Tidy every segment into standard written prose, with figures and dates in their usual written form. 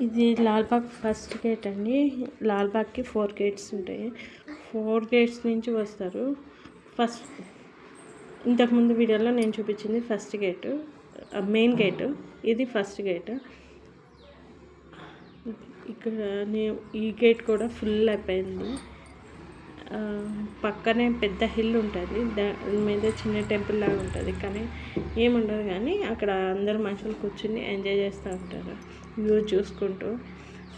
ఇది Lalbagh first gate అండి. లాల్బాగ్కి 4 gates ఉంటాయి. 4 గేట్స్ నుంచి వస్తారు. ఫస్ట్ ఇంతకుముందు వీడియోలో నేను చూపించింది ఫస్ట్ గేటు, మెయిన్ గేటు. ఇది ఫస్ట్ గేట్. ఇక్కడ ఈ గేట్ కూడా ఫుల్ అయిపోయింది. పక్కనే పెద్ద హిల్ ఉంటుంది, దాని మీద చిన్న టెంపుల్ లాగా ఉంటుంది, కానీ ఏముండదు. కానీ అక్కడ అందరూ మనుషులు కూర్చుని ఎంజాయ్ చేస్తూ ఉంటారు, వ్యూ చూసుకుంటూ.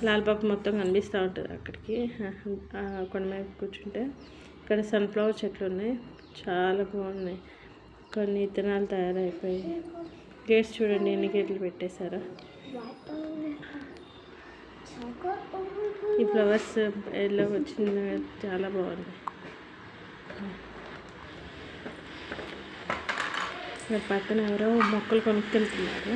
లాల్బాగ్ మొత్తం కనిపిస్తూ ఉంటుంది అక్కడికి కొండ మీద కూర్చుంటే. ఇక్కడ సన్ఫ్లవర్ చెట్లు ఉన్నాయి, చాలా బాగున్నాయి. కొన్ని ఇత్తనాలు తయారైపోయి. గేట్స్ చూడండి ఎన్ని గేట్లు పెట్టేశారో. ఈ ఫ్లవర్స్ ఎల్లో వచ్చింది, చాలా బాగుంది. పక్కన ఎవరో మొక్కలు కొనుక్కెళ్తున్నారు.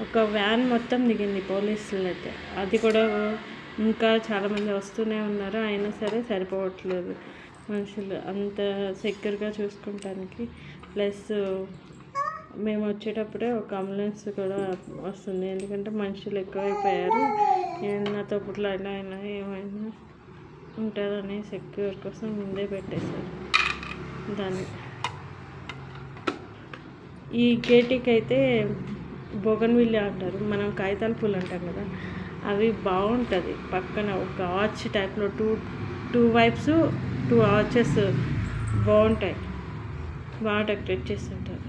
ఒక వ్యాన్ మొత్తం దిగింది పోలీసులు అయితే. అది కూడా ఇంకా చాలామంది వస్తూనే ఉన్నారు, అయినా సరే సరిపోవట్లేదు మనుషులు అంత సెక్యూర్గా చూసుకుంటానికి. ప్లస్ మేము వచ్చేటప్పుడే ఒక అంబులెన్స్ కూడా వస్తుంది, ఎందుకంటే మనుషులు ఎక్కువైపోయారు. ఏమైనా తోపుట్లో అయినా ఏమైనా ఉంటుందని సెక్యూర్ కోసం ముందే పెట్టేశారు దాన్ని. ఈ గేటుకి అయితే బోగన్విల్లా అంటారు, మనం కాగితాల పూలు అంటాం కదా, అవి బాగుంటుంది. పక్కన ఒక ఆర్చ్ టైప్లో టూ వైప్స్ 2 ఆర్చెస్ బాగుంటాయి, బాగా డెకరేట్ చేస్తుంటారు.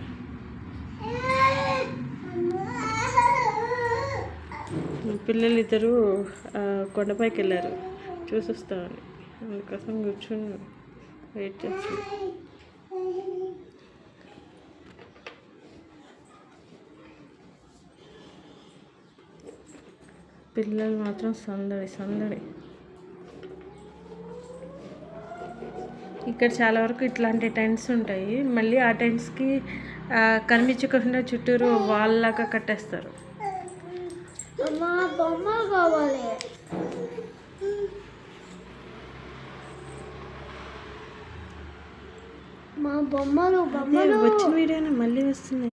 పిల్లలు ఇద్దరు కొండపైకి వెళ్ళారు, చూసొస్తామని, అందుకోసం కూర్చొని వెయిట్ చేస్తాం. పిల్లలు మాత్రం సందడి. ఇక్కడ చాలా వరకు ఇట్లాంటి టెంట్స్ ఉంటాయి. మళ్ళీ ఆ టెంట్స్కి కనిపించకుండా చుట్టూరు వాళ్ళలాగా కట్టేస్తారు. మా బొమ్మలు వచ్చిన వీడియోనే మళ్ళీ వస్తుంది.